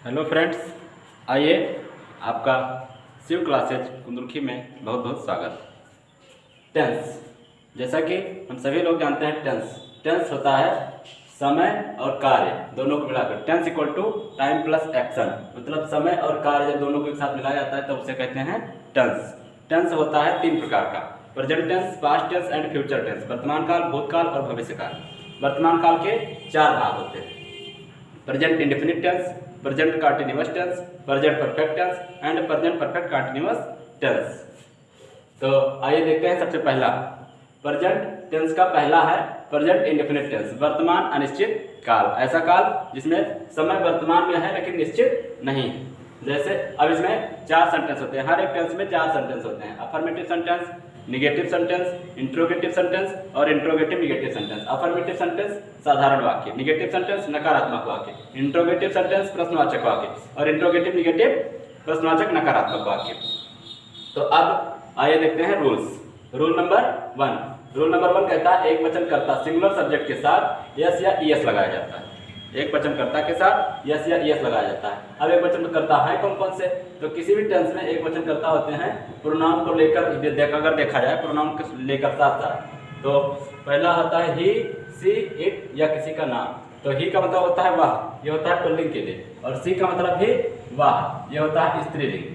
Hello friends, आइए आपका Shiv classes कुंदुरखी में बहुत बहुत स्वागत। टेंस, जैसा कि हम सभी लोग जानते हैं, टेंस होता है समय और कार्य दोनों को मिलाकर। Tense equal to time plus action, मतलब समय और कार्य जब दोनों को एक साथ मिलाया जाता है तो उसे कहते हैं टेंस। टेंस होता है तीन प्रकार का: present tense, past tense and future tense. वर्तमान काल, भूतकाल और भविष्य काल। वर्तमान काल के चार भाग होते हैं: present indefinite tense, present continuous tense, present perfect tense and present perfect continuous tense. तो आइए देखते हैं सबसे पहला प्रेजेंट टेंस का पहला है प्रेजेंट इंडेफिनिट टेंस, वर्तमान अनिश्चित काल। ऐसा काल जिसमें समय वर्तमान में है लेकिन निश्चित नहीं है। जैसे अब इसमें चार सेंटेंस होते हैं, हर एक टेंस में चार सेंटेंस होते हैं: affirmative sentence, negative sentence, interrogative sentence और interrogative negative sentence. Affirmative sentence साधारण वाक्य, निगेटिव सेंटेंस नकारात्मक वाक्य, इंट्रोगेटिव सेंटेंस प्रश्नवाचक वाक्य और इंट्रोगेटिव निगेटिव प्रश्नवाचक नकारात्मक वाक्य। तो अब आइए देखते हैं रूल्स। रूल नंबर वन कहता है एक वचन कर्ता सिंगुलर सब्जेक्ट के साथ यस या ईएस लगाया जाता है। एक वचन कर्ता के साथ यस या ईएस लगाया जाता है। अब एक वचन कर्ता है कौन कौन से? तो किसी भी टेंस में एक वचन कर्ता होते हैं प्रोनाउन को लेकर, अगर देखा जाए प्रोनाउन को लेकर साथ साथ। तो पहला होता है ही, सी, इट या किसी का नाम। तो ही का मतलब होता है वह, ये होता है पुल्लिंग के लिए, और सी का मतलब भी वह, ये होता है स्त्रीलिंग,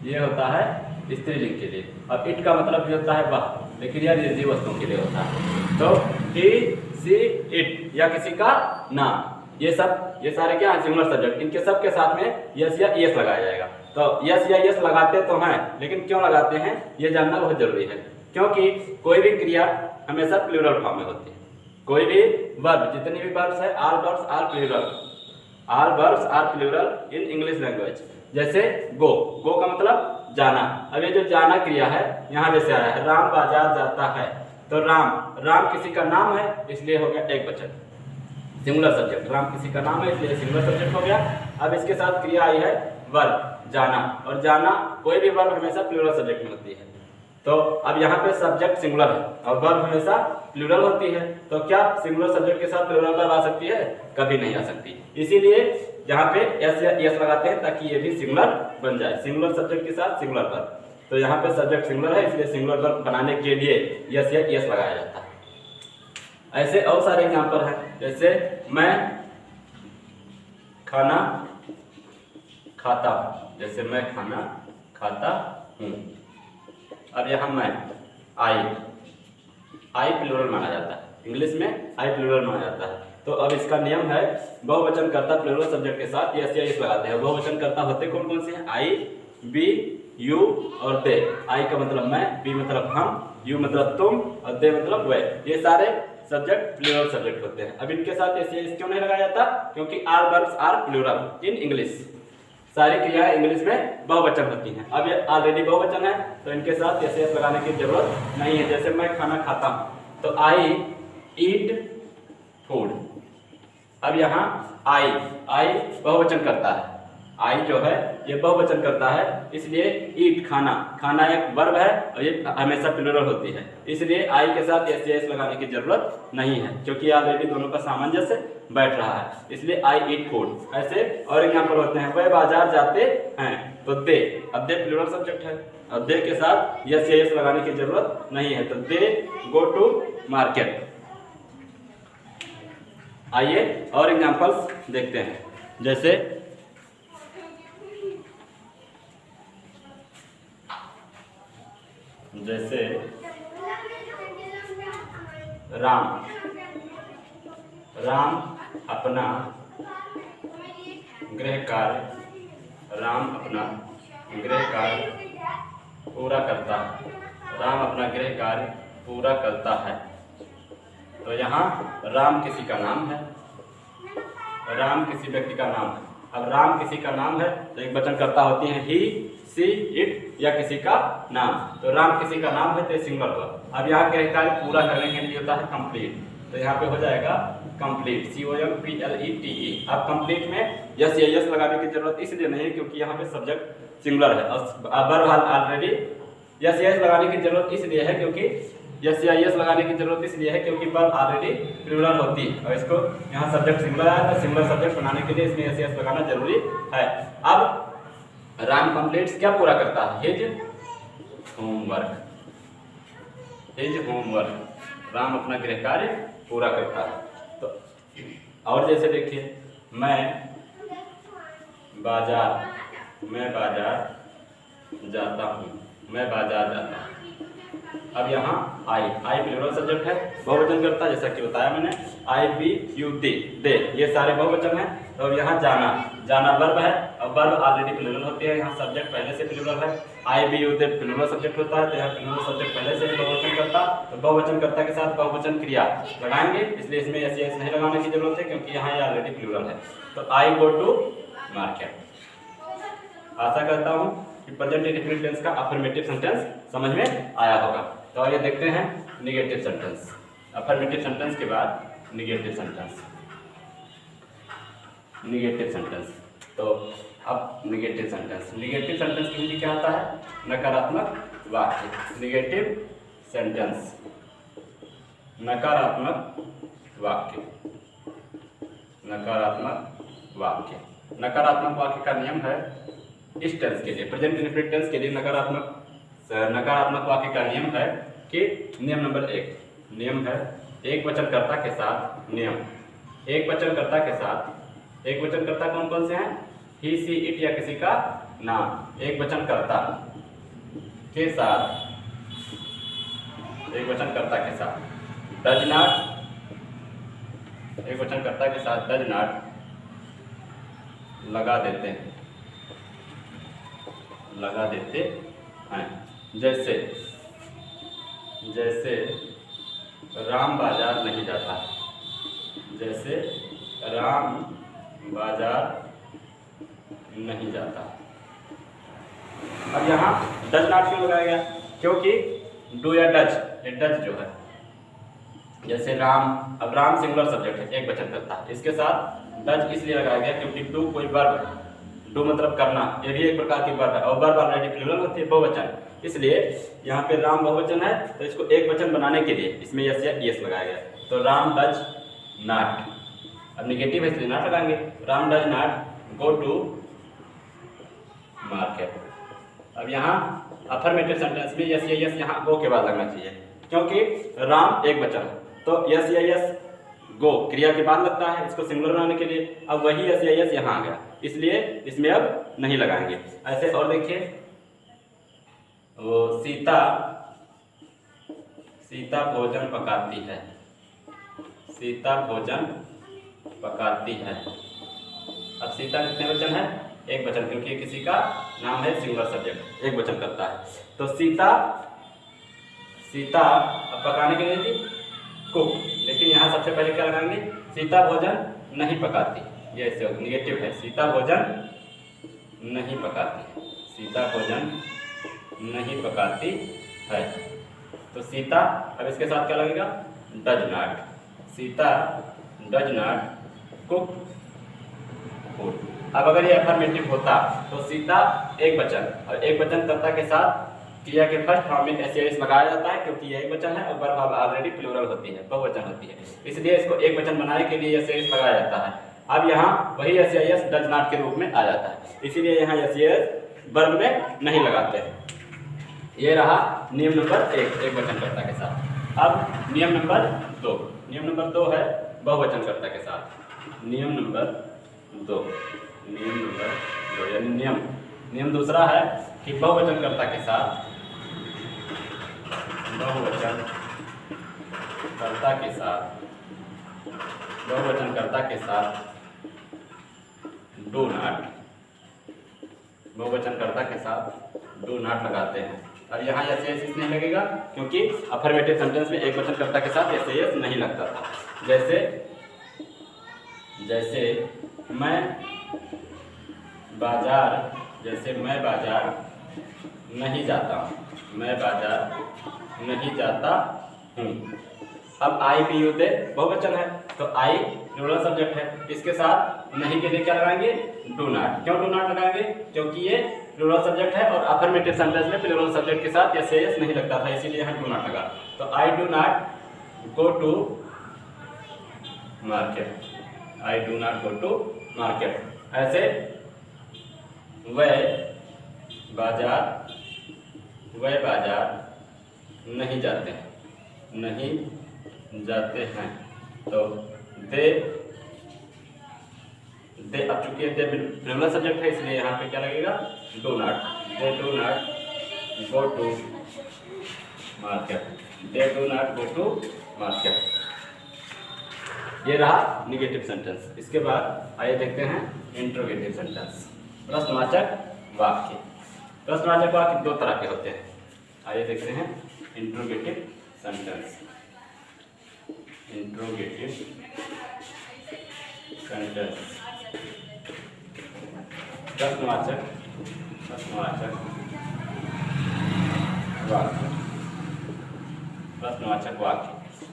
ये होता है स्त्रीलिंग के लिए। अब इट का मतलब भी होता है वह, लेकिन यह निर्जीव वस्तुओं के लिए होता है। तो ही, सी, इट या किसी का नाम, ये सारे क्या है? Singular subject. इनके सब के साथ में यस या ईएस लगाया जाएगा। तो यस या ईएस लगाते तो हैं, लेकिन क्यों लगाते हैं ये जानना बहुत जरूरी है, क्योंकि कोई भी क्रिया हमेशा प्लूरल फॉर्म में होती है। कोई भी वर्ब, जितनी भी वर्ब्स है, all verbs are plural, all verbs are plural in English language. जैसे गो का मतलब जाना। अब ये जो जाना क्रिया है यहाँ जैसे आया है, राम बाजार जाता है। तो राम किसी का नाम है इसलिए हो गया एक वचन, सिंगुलर सब्जेक्ट। राम किसी का नाम है इसलिए सिंगुलर सब्जेक्ट हो गया। अब इसके साथ क्रिया आई है वर्ब, जाना, और जाना कोई भी वर्ब हमेशा प्लूरल सब्जेक्ट में होती है। तो अब यहाँ पे सब्जेक्ट सिंगुलर है और वर्ब हमेशा प्लूरल होती है। तो क्या सिंगुलर सब्जेक्ट के साथ प्लूरल वर्ब आ सकती है? कभी नहीं आ सकती। इसीलिए यहाँ पे एस या एस लगाते हैं ताकि ये भी सिंगुलर बन जाए, सिंगुलर सब्जेक्ट के साथ सिंगुलर वर्ब। तो यहाँ पे सब्जेक्ट सिंगुलर है इसलिए सिंगुलर वर्ब बनाने के लिए यस या एस लगाया जाता है। ऐसे और सारे एग्जांपल हैं, जैसे मैं खाना खाता हूँ, जैसे मैं खाना खाता हूँ। अब यहाँ मैं आई प्लूरल माना जाता है, इंग्लिश में आई प्लूरल माना जाता है। तो अब इसका नियम है बहुवचन कर्ता प्लूरल सब्जेक्ट के साथ यस या एस लगाते हैं। बहुवचन कर्ता होते कौन कौन से हैं? आई, बी, यू और दे। आई का मतलब मैं, बी मतलब हम, यू मतलब तुम और दे मतलब वे। ये सारे सब्जेक्ट प्लूरल सब्जेक्ट होते हैं। अब इनके साथ यस या एस क्यों नहीं लगाया जाता? क्योंकि all verbs are plural in English. सारी क्रियाएं इंग्लिश में बहुवचन होती हैं। अब ये ऑलरेडी बहुवचन है तो इनके साथ यस या एस लगाने की जरूरत नहीं है। जैसे मैं खाना खाता हूँ तो आई ईट फूड। अब यहाँ आई बहुवचन करता है, आई जो है ये बहुवचन करता है, इसलिए ईट खाना एक वर्ब है और ये हमेशा प्लूरल होती है, इसलिए आई के साथ एस या एस लगाने की जरूरत नहीं है, क्योंकि ऑलरेडी दोनों का सामंजस्य बैठ रहा है, इसलिए आई ईट फूड। ऐसे और एग्जांपल होते हैं, वह बाजार जाते हैं तो दे, अब दे प्लूरल सब्जेक्ट है, अब दे के साथ यस या एस लगाने की जरूरत नहीं है, तो दे गो टू मार्केट। आइए और एग्जांपल्स देखते हैं, जैसे राम अपना गृह कार्य पूरा करता है। राम अपना गृह कार्य पूरा करता है। तो यहाँ राम किसी का नाम है, राम किसी व्यक्ति का नाम है। अब राम किसी का नाम है तो एक वचन कर्ता होती हैं ही, सी, इट या किसी का नाम। तो राम किसी का नाम है तो सिंगुलर वर्ब। अब यहाँ गृह कार्य पूरा करने के लिए होता है कंप्लीट, तो यहाँ पे हो जाएगा कंप्लीट, COMPLETE। अब कंप्लीट में यस या यस लगाने की जरूरत इसलिए नहीं है क्योंकि यहाँ पे सब्जेक्ट सिंगुलर है और वर्ब ऑलरेडी। यस या यस लगाने की जरूरत इसलिए है क्योंकि यस या यस लगाने की जरूरत इसलिए है क्योंकि वर्ब ऑलरेडी प्लूरल होती है और इसको यहाँ सब्जेक्ट सिंगुलर आया तो सिंगुलर सब्जेक्ट बनाने के लिए इसमें यस यस लगाना जरूरी है। अब राम कंप्लीट्स क्या पूरा करता है? His homework. His homework, Ram अपना गृह कार्य पूरा करता है। तो और जैसे देखिए, मैं बाजार जाता हूँ, मैं बाजार जाता हूँ। अब यहाँ आई प्लूरल सब्जेक्ट है, बहुवचन करता है, जैसा कि बताया मैंने। आई बी यू दे ये सारे बहुवचन हैं। तो अब यहाँ जाना वर्ब है और वर्ब ऑलरेडी प्लूरल होती है, यहाँ सब्जेक्ट पहले से प्लूरल है। I we you they plural subject होता है, तो यहाँ प्लूरल सब्जेक्ट पहले से बहुवचन करता, तो बहुवचन करता के साथ बहुवचन क्रिया लगाएंगे, इसलिए इसमें यस यस नहीं लगाने की जरूरत है क्योंकि यहाँ ये ऑलरेडी प्लूरल है। तो आई गो टू मार्केट। आशा करता हूँ कि प्रेजेंट इंडेफिनिट टेंस का अफर्मेटिव सेंटेंस समझ में आया होगा। तो आइए देखते हैं निगेटिव सेंटेंस। अफर्मेटिव सेंटेंस के बाद निगेटिव सेंटेंस। तो अब निगेटिव सेंटेंस के लिए क्या आता है? नकारात्मक वाक्य। नकारात्मक वाक्य का नियम है इस टेंस के लिए, प्रेजेंट इंडेफिनिट टेंस के लिए नकारात्मक वाक्य का नियम है कि नियम नंबर 1 नियम है एक वचनकर्ता के साथ नियम। एक वचनकर्ता कौन कौन से हैं? ही सी इट या किसी का नाम। एक वचनकर्ता के साथ डज नॉट लगा देते हैं। जैसे राम बाजार नहीं जाता। अब यहाँ डज नॉट क्यों लगाया गया? क्योंकि डू या डज जो है, जैसे अब राम सिंगुलर सब्जेक्ट है, एक वचन करता है, इसके साथ डज इसलिए लगाया गया क्योंकि डू कोई वर्ब, डू मतलब करना, ये भी एक प्रकार की वर्ब है और वर्ब ऑलरेडी प्लूरल होती है, बहुवचन। इसलिए यहाँ पे राम बहुवचन है तो इसको एक वचन बनाने के लिए इसमें यस या यस लगाया गया। तो राम डज नॉट, अब निगेटिव है इसलिए नॉट लगाएंगे। Ram does not go to market. अब यहाँ अफर्मेटिव सेंटेंस में यस या यस यहाँ गो के बाद लगना चाहिए क्योंकि राम एक वचन है, तो यस या यस गो क्रिया के बाद लगता है इसको सिंगुलर बनाने के लिए। अब वही यस या यस यहाँ आ गया, इसलिए इसमें अब नहीं लगाएंगे। ऐसे और देखिए, वो सीता भोजन पकाती है। अब सीता कितने वचन है? एक वचन, क्योंकि किसी का नाम है, सिंगुलर सब्जेक्ट, एक वचन करता है। तो सीता अब पकाने के लिए थी कुक, लेकिन यहाँ सबसे पहले क्या लगाएंगे? सीता भोजन नहीं पकाती, ये ऐसे निगेटिव है। सीता भोजन नहीं पकाती है। तो सीता, अब इसके साथ क्या लगेगा? Does not. Sita does not cook food. अब अगर ये अफर्मेटिव होता तो सीता एक वचन और एक वचन कर्ता के साथ क्रिया के फर्स्ट फॉर्म में एस एस लगाया जाता है क्योंकि यह एक वचन है और वर्ब ऑलरेडी प्लूरल होती है, बहुवचन होती है, इसलिए इसको एक वचन बनाने के लिए एस एस लगाया जाता है। अब यहाँ वही एस एस डज नॉट के रूप में आ जाता है, इसीलिए यहाँ एस एस वर्ब में नहीं लगाते हैं। ये रहा नियम नंबर 1 एक वचनकर्ता के साथ। अब नियम नंबर 2 है बहुवचन कर्ता के साथ। नियम नंबर 2 यानी नियम दूसरा है कि बहुवचन कर्ता के साथ डू नॉट लगाते हैं। और यहाँ एस एस नहीं लगेगा क्योंकि अफर्मेटिव सेंटेंस में एक वचन कर्ता के साथ एस एस नहीं लगता था। जैसे मैं बाजार नहीं जाता हूँ। अब आई भी यू दे बहुवचन है तो आई प्लूरल सब्जेक्ट है, इसके साथ नहीं के लिए क्या लगाएंगे, डू नॉट। क्यों डू नॉट लगाएंगे, क्योंकि ये प्लूरल सब्जेक्ट है और अफर्मेटिव सेंटेंस में प्लूरल सब्जेक्ट के साथ यस यस नहीं लगता था, इसीलिए यहाँ डू नॉट लगा। तो I do not go to market, I do not go to market. ऐसे वह बाजार नहीं जाते हैं, नहीं जाते हैं। तो दे अब चूंकि दे प्लूरल सब्जेक्ट है इसलिए यहाँ पे क्या लगेगा, do not. They do not go to market, they do not go to market. ये रहा निगेटिव सेंटेंस। इसके बाद आइए देखते हैं इंट्रोगेटिव सेंटेंस, प्रश्नवाचक वाक्य। प्रश्नवाचक वाक्य दो तरह के होते हैं, आइए देखते हैं इंट्रोगेटिव सेंटेंस। इंट्रोगेटिव सेंटेंस, प्रश्नवाचक वाक्य। प्रश्नवाचक वाक्य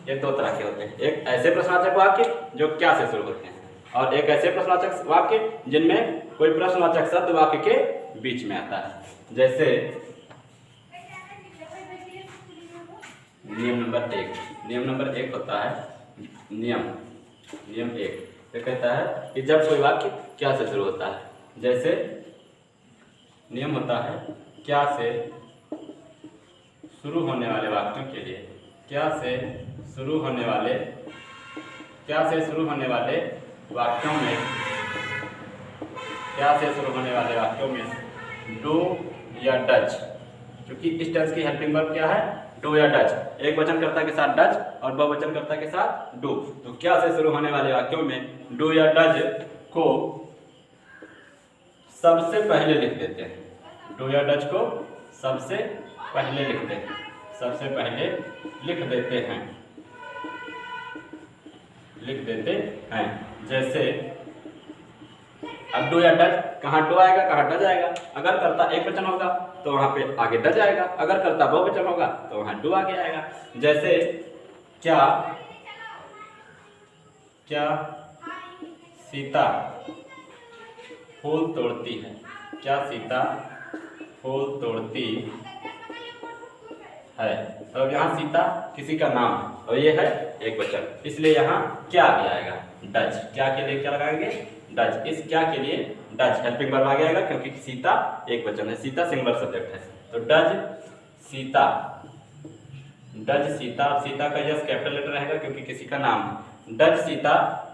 ये दो तरह के होते हैं, एक ऐसे प्रश्नवाचक वाक्य जो क्या से शुरू होते हैं, और एक ऐसे प्रश्नवाचक वाक्य जिनमें कोई प्रश्नवाचक शब्द वाक्य के बीच में आता है। जैसे नियम नंबर 1, नियम नंबर 1 होता है नियम 1 ये कहता है कि जब कोई वाक्य क्या से शुरू होता है, जैसे नियम होता है क्या से शुरू होने वाले वाक्यों के लिए, क्या से शुरू होने वाले वाक्यों में, क्या से शुरू होने वाले वाक्यों में डू या डज, क्योंकि इस टेंस की हेल्पिंग वर्ब क्या है, डू या डज। एक वचनकर्ता के साथ डज और बहुवचनकर्ता के साथ डू। तो क्या से शुरू होने वाले वाक्यों में डू या डज को सबसे पहले लिख देते हैं, डू या डज को सबसे पहले लिखते हैं, सबसे पहले लिख देते हैं। जैसे अब डू या डज, कहाँ डू आएगा कहाँ डज आएगा। अगर कर्ता एक वचन होगा तो वहाँ पे आगे डज आएगा, अगर कर्ता बहुवचन होगा तो वहाँ डू आगे आएगा। जैसे क्या सीता फूल तोड़ती है, क्या सीता फूल तोड़ती है। तो अब यहाँ सीता किसी का नाम है और ये है एक वचन, इसलिए यहाँ क्या आगे आएगा, डज। क्या के लिए क्या लगाएंगे, डज। इस क्या के लिए डज हेल्पिंग वर्ब आगे आएगा, क्योंकि सीता एक वचन है, सीता सिंगुलर सब्जेक्ट है। तो डज सीता, डज सीता। सीता का यस कैपिटल लेटर रहेगा क्योंकि किसी का नाम है। डज सीता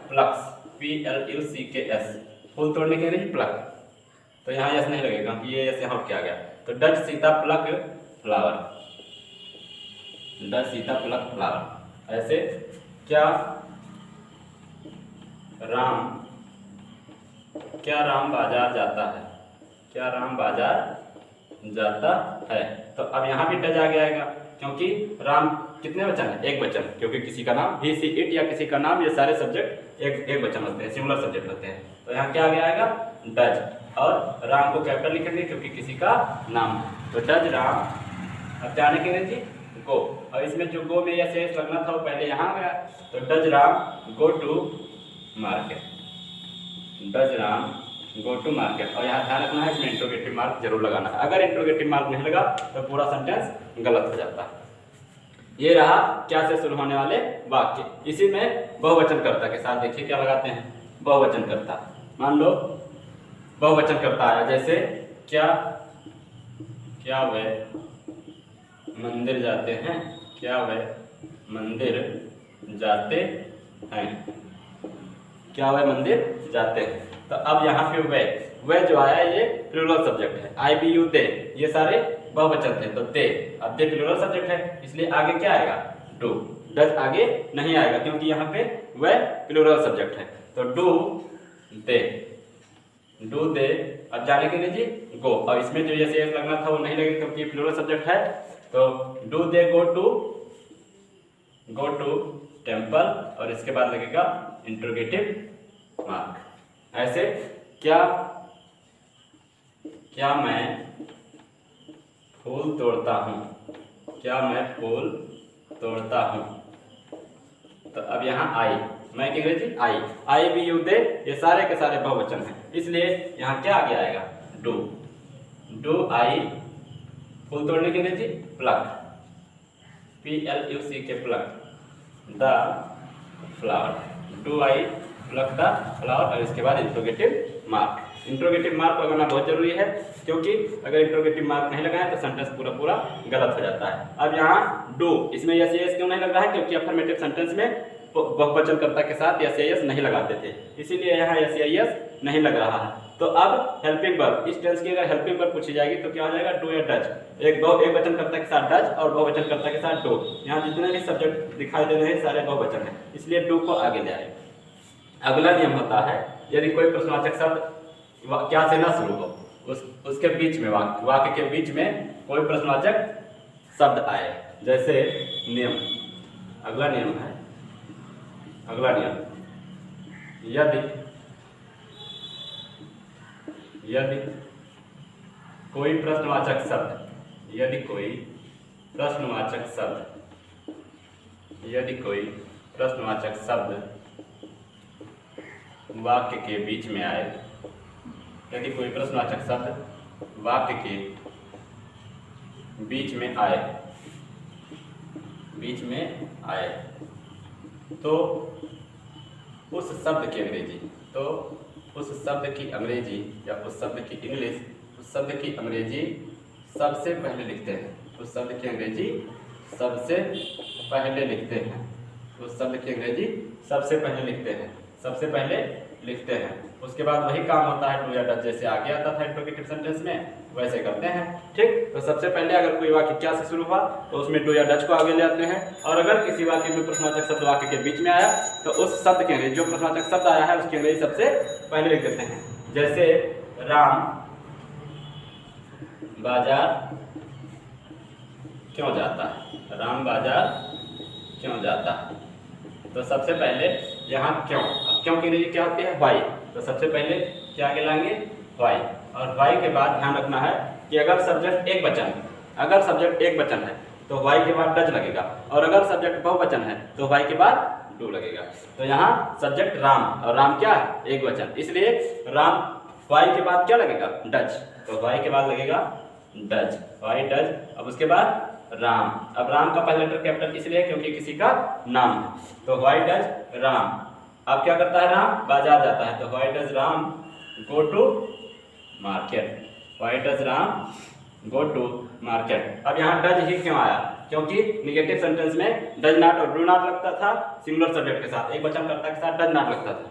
प्लक्स, PLUCKS, फूल तोड़ने के लिए प्लक, तो यहाँ यस नहीं लगेगा क्योंकि ये यस यहाँ उठ के आ गया। तो does Sita pluck flower, does Sita pluck flower. ऐसे क्या राम बाजार जाता है, क्या राम बाजार जाता है। तो अब यहाँ भी डज आगे आएगा क्योंकि राम कितने वचन है, एक वचन, क्योंकि किसी का नाम ही सी इट या किसी का नाम, ये सारे सब्जेक्ट एक वचन होते हैं, सिंगुलर सब्जेक्ट होते हैं। तो यहाँ क्या आगे आएगा, डज। और राम को कैपिटल लिखेंगे क्योंकि किसी का नाम है। तो डज राम। अब जाने के लिए जी गो, और इसमें जो गो में यस यस लगना था वो पहले यहाँ आ गया। तो does Ram go to market, does Ram go to market. और यहाँ ध्यान रखना है इसमें इंट्रोगेटिव मार्क जरूर लगाना है, अगर इंट्रोगेटिव मार्क नहीं लगा तो पूरा सेंटेंस गलत हो जाता है। ये रहा क्या से शुरू होने वाले वाक्य। इसी में बहुवचनकर्ता के साथ देखिए क्या लगाते हैं, बहुवचनकर्ता। मान लो बहुवचनकर्ता आया, जैसे क्या वे मंदिर जाते हैं, क्या वे मंदिर जाते हैं, क्या वे मंदिर जाते हैं। तो अब यहाँ पे वे जो आया ये प्लूरल सब्जेक्ट है, आई बी यू दे, ये सारे बहुवचन थे। तो दे, अब दे प्लूरल सब्जेक्ट है इसलिए आगे क्या आएगा, डू। डज आगे नहीं आएगा क्योंकि यहाँ पे वे प्लूरल सब्जेक्ट है। तो डू दे, डू दे। अब जाने के लिए जी गो, अब इसमें जो जैसे लगना था वो नहीं लगेगा क्योंकि प्लूरल सब्जेक्ट है। तो do they go to temple, और इसके बाद लगेगा इंट्रोगेटिव मार्क। ऐसे क्या मैं फूल तोड़ता हूँ, क्या मैं फूल तोड़ता हूँ। तो अब यहाँ आई, मैं की अंग्रेजी आई, आई वी यू दे, ये सारे के सारे बहुवचन हैं, इसलिए यहाँ क्या आगे आएगा डू। डू आई फूल तोड़ने की अंग्रेजी प्लक, PLUC के plug the flower, do I plug the flower, और इसके बाद इंट्रोगेटिव मार्क। इंट्रोगेटिव मार्क लगाना बहुत जरूरी है, क्योंकि अगर इंट्रोगेटिव मार्क नहीं लगाए तो सेंटेंस पूरा पूरा गलत हो जाता है। अब यहाँ डू, इसमें यस यस क्यों नहीं लग रहा है, क्योंकि अफर्मेटिव सेंटेंस में बहुवचनकर्ता के साथ यस यस नहीं लगाते थे, इसीलिए यहाँ यस यस नहीं लग रहा है। तो अब हेल्पिंग वर्ब, इस टेंस की अगर हेल्पिंग वर्ब पूछी जाएगी तो क्या हो जाएगा डू या डज, एक वचनकर्ता के साथ डज और बहुवचनकर्ता के साथ डू। यहाँ जितने भी सब्जेक्ट दिखाई दे रहे हैं सारे बहुवचन हैं, इसलिए डू को आगे ले आए। अगला नियम होता है यदि कोई प्रश्नवाचक शब्द क्या से ना शुरू हो, उसके बीच में वाक्य के बीच में कोई प्रश्नवाचक शब्द आए, जैसे नियम, अगला नियम है, अगला नियम, यदि कोई प्रश्नवाचक शब्द, यदि कोई प्रश्नवाचक शब्द वाक्य के बीच में आए, यदि कोई प्रश्नवाचक शब्द वाक्य के बीच में आए, तो उस शब्द की अंग्रेजी या उस शब्द की इंग्लिश, उस शब्द की अंग्रेजी सबसे पहले लिखते हैं, उस शब्द की अंग्रेजी सबसे पहले लिखते हैं, उस शब्द की अंग्रेजी सबसे पहले लिखते हैं। उसके बाद वही काम होता है डू या डज, जैसे आगे आता था इंट्रोगेटिव सेंटेंस में, वैसे करते हैं। ठीक, तो सबसे पहले अगर कोई वाक्य क्या से शुरू हुआ तो उसमें डू या डज को आगे ले आते हैं, और अगर किसी वाक्य में प्रश्नवाचक शब्द वाक्य के बीच में आया तो उस शब्द के अंग्रेजी, जो प्रश्नवाचक शब्द आया है उसकी अंग्रेजी सबसे पहले लिख देते हैं। जैसे राम बाजार क्यों जाता है, राम बाजार क्यों जाता है, तो सबसे पहले यहाँ क्यों, अब क्यों की अंग्रेजी क्या होती है व्हाई, तो सबसे पहले क्या आगे लाएंगे व्हाई, और व्हाई के बाद ध्यान रखना है कि अगर सब्जेक्ट एक वचन है तो व्हाई के बाद डज लगेगा, और अगर सब्जेक्ट बहुवचन है तो व्हाई के बाद डू लगेगा। तो यहाँ सब्जेक्ट राम, और राम क्या है एक वचन, इसलिए राम, व्हाई के बाद क्या लगेगा डज, तो व्हाई के बाद लगेगा डज, व्हाई डज, अब उसके बाद राम। अब राम का पहला लेटर कैपिटल इसलिए क्योंकि किसी का नाम है, तो व्हाई डज राम। अब क्या करता है राम, बाजार जाता है, तो why does Ram go to market, why does Ram go to market. अब यहाँ डज ही क्यों आया, क्योंकि निगेटिव सेंटेंस में डज नॉट और डू नॉट लगता था सिंगुलर सब्जेक्ट के साथ, एक वचनकर्ता के साथ डज नॉट लगता था,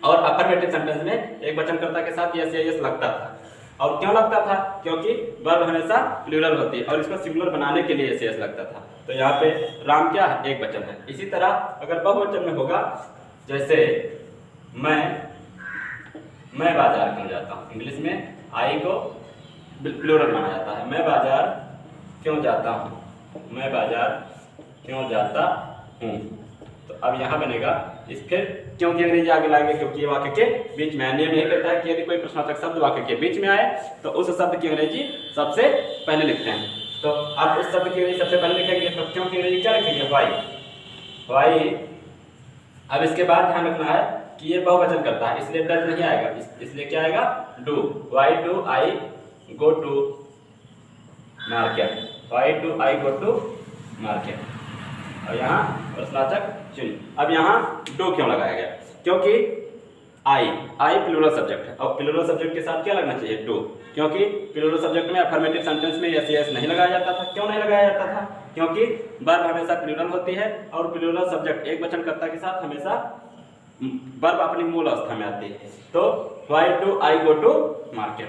और अफर्मेटिव सेंटेंस में एक वचनकर्ता के साथ यस या यस लगता था। और क्यों लगता था, क्योंकि वर्ब हमेशा प्लूरल होती है और इसको सिंगुलर बनाने के लिए यस यस लगता था। तो यहाँ पे राम क्या है एक वचन है। इसी तरह अगर बहुवचन में होगा, जैसे मैं बाजार क्यों जाता हूँ, इंग्लिश में आई को प्लूरल माना जाता है, मैं बाजार क्यों जाता हूँ, मैं बाजार क्यों जाता हूँ, तो अब यहाँ बनेगा इस फिर क्यों की अंग्रेजी आगे लाएंगे, क्योंकि ये वाक्य के बीच में नियम यही कहता है कि यदि कोई प्रश्नवाचक शब्द वाक्य के बीच में आए तो उस शब्द की अंग्रेजी सबसे पहले लिखते हैं। तो आप उस शब्द की अंग्रेजी सबसे पहले लिखेंगे, तो क्यों की अंग्रेजी क्या लिखेंगे वाई। अब इसके बाद ध्यान रखना है कि ये बहुवचन करता है, इसलिए डज नहीं आएगा, इसलिए क्या आएगा do, why do I go to market, why do I go to market, और यहाँ प्रश्नवाचक चिन्ह। अब यहाँ डू क्यों लगाया गया, क्योंकि आई प्लूरल सब्जेक्ट है, और प्लूरल सब्जेक्ट के साथ क्या लगना चाहिए डू, क्योंकि प्लूरल सब्जेक्ट में अफर्मेटिव सेंटेंस में यस यस नहीं लगाया जाता था। क्यों नहीं लगाया जाता था, क्योंकि वर्ब हमेशा प्लूरल होती है और प्लूरल सब्जेक्ट एक वचनकर्ता के साथ हमेशा वर्ब अपनी मूल अवस्था में आती है। तो why do I go to market,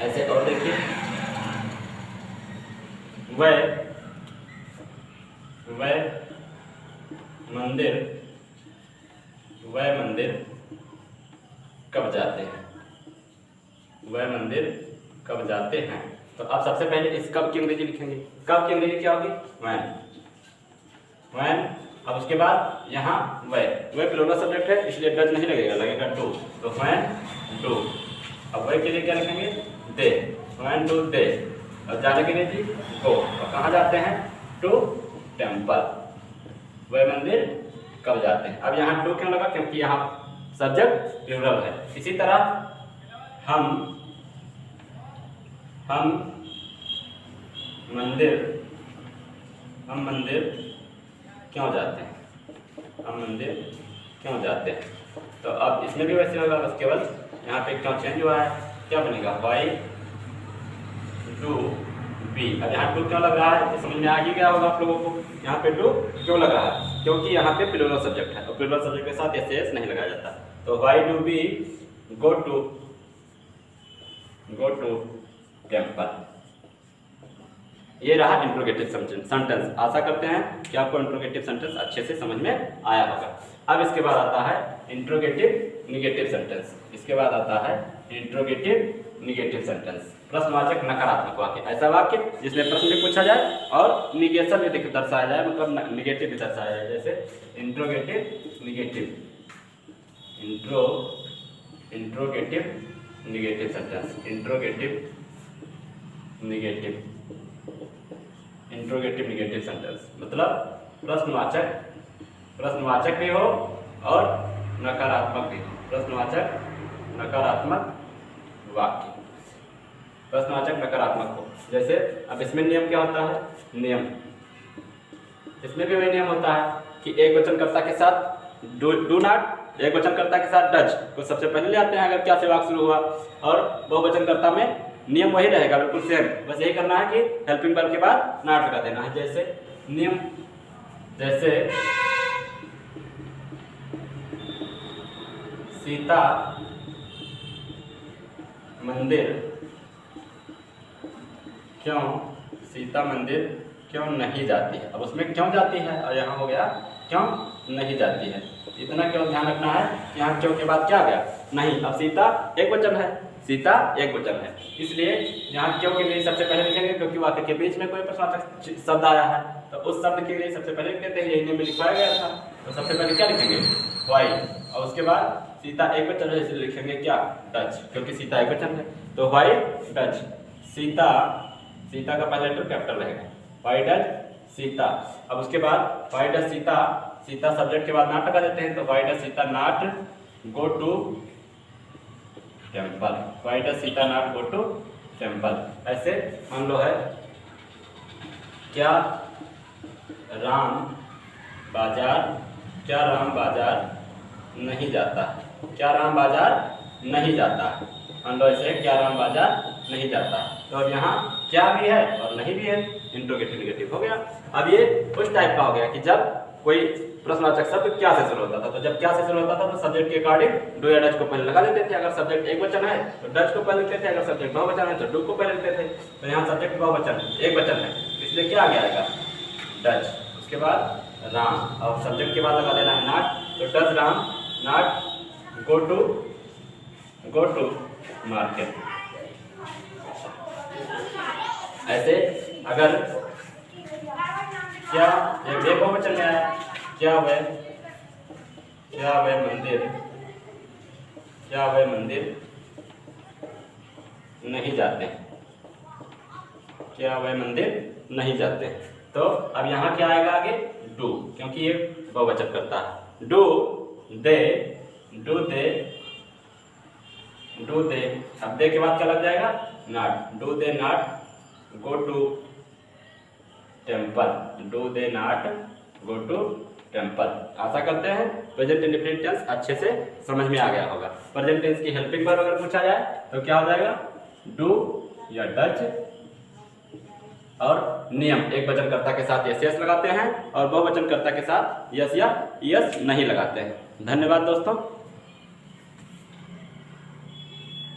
ऐसे और देखिए वह मंदिर कब जाते हैं, वह मंदिर कब जाते हैं। तो आप सबसे पहले इस कब की अंग्रेजी लिखेंगे, कब की अंग्रेजी क्या होगी when। अब उसके बाद यहाँ वह प्लूरल सब्जेक्ट है इसलिए डज नहीं लगेगा, लगेगा डू, तो when डू। अब वह के लिए क्या लिखेंगे दे, when डू दे, और जाने के लिए गो, और कहाँ जाते हैं टू टेम्पल, वह मंदिर कब जाते हैं। अब यहाँ डू क्यों लगा, क्योंकि यहाँ सब्जेक्ट प्लूरल है। इसी तरह हम मंदिर क्यों जाते हैं, हम मंदिर क्यों जाते हैं। तो अब इसमें भी वैसे होगा, बस केवल यहाँ पे क्यों चेंज हुआ है, क्या बनेगा वाई डू बी। अब यहाँ डू क्यों लग रहा है तो समझ में आ ही गया होगा आप लोगों को, यहाँ पे डू क्यों लग रहा है, क्योंकि यहाँ पे प्लूरल सब्जेक्ट है और प्लूरल सब्जेक्ट के साथ एस नहीं लगाया जाता। तो why do we go to temple. ये रहा इंट्रोगेटिव सेंटेंस। आशा करते हैं कि आपको इंट्रोगेटिव सेंटेंस अच्छे से समझ में आया होगा। अब इसके बाद आता है इंट्रोगेटिव निगेटिव सेंटेंस। इसके बाद आता है इंट्रोगेटिव निगेटिव सेंटेंस, प्रश्नवाचक नकारात्मक वाक्य। ऐसा वाक्य जिसमें प्रश्न भी पूछा जाए और निगेशन भी दर्शाया जाए, मतलब निगेटिव भी दर्शाया जाए। जैसे interrogative negative, interrogative negative sentence, interrogative negative sentence मतलब प्रश्नवाचक भी हो और नकारात्मक भी हो। प्रश्नवाचक नकारात्मक वाक्य, प्रश्नवाचक नकारात्मक हो। जैसे अब इसमें नियम क्या होता है, नियम इसमें भी वही नियम होता है कि एक वचनकर्ता के साथ डू नॉट, एक वचनकर्ता के साथ डज को सबसे पहले ले आते हैं अगर क्या से वाक्य शुरू हुआ, और बहुवचनकर्ता में नियम वही रहेगा बिल्कुल सेम। बस यही करना है कि हेल्पिंग वर्ब के बाद नॉट लगा देना है। जैसे नियम, जैसे सीता मंदिर क्यों नहीं जाती है। अब उसमें क्यों जाती है और यहाँ हो गया क्यों नहीं जाती है। इतना क्यों ध्यान रखना है कि यहाँ क्यों के बाद क्या आ गया, नहीं। अब सीता एक वचन है, सीता एक वचन है, इसलिए यहाँ क्यों के लिए सबसे पहले लिखेंगे, क्योंकि वाक्य के बीच में कोई प्रश्नवाचक शब्द आया है तो उस शब्द के लिए सबसे पहले लिखते हैं। यही नियम में लिखवाया गया था, तो सबसे पहले क्या लिखेंगे वाई, और उसके बाद सीता एक वचन है इसलिए लिखेंगे क्या डज, क्योंकि सीता एक वचन है। तो वाई डज सीता, सीता का पहला लेटर कैपिटल रहेगा, वाई डज सीता। अब उसके बाद why does Sita, Sita subject के बाद नॉट लगा देते हैं, तो why does Sita not go to temple, why does Sita not go to temple. ऐसे मान लो है क्या राम बाजार नहीं जाता, क्या राम बाजार नहीं जाता। मान लो ऐसे क्या राम बाजार नहीं जाता, तो अब यहाँ क्या भी है और नहीं भी है, इंट्रोगेटिव निगेटिव हो गया। अब ये उस टाइप का हो गया कि जब कोई प्रश्नवाचक शब्द क्या से शुरू होता था, तो जब क्या से शुरू होता था तो सब्जेक्ट के अकॉर्डिंग डू या डज को पहले लगा देते थे। अगर सब्जेक्ट एक वचन है तो डज को पहले लिखते थे, अगर सब्जेक्ट बहुवचन है तो डू को पहले लिखते थे। तो यहाँ सब्जेक्ट बहुवचन एक वचन है इसलिए क्या आ गया डज, उसके बाद राम, और सब्जेक्ट के बाद लगा देना है नॉट, तो does Ram not go to market. ऐसे अगर क्या एक बहुवचन में आया, क्या वे मंदिर नहीं जाते, क्या वे मंदिर नहीं जाते। तो अब यहाँ क्या आएगा आगे डू, क्योंकि ये बहुवचन करता है। डू दे अब दे के बाद क्या लग जाएगा not, do they not go to temple, do they not go to temple. आशा करते हैं प्रेजेंट इंडेफिनिट टेंस अच्छे से समझ में आ गया होगा। प्रेजेंट टेंस की हेल्पिंग वर्ब अगर पूछा जाए तो क्या हो जाएगा डू या डज, और नियम एक वचनकर्ता के साथ यस लगाते हैं और बहुवचनकर्ता के साथ यस या यस नहीं लगाते हैं। धन्यवाद दोस्तों।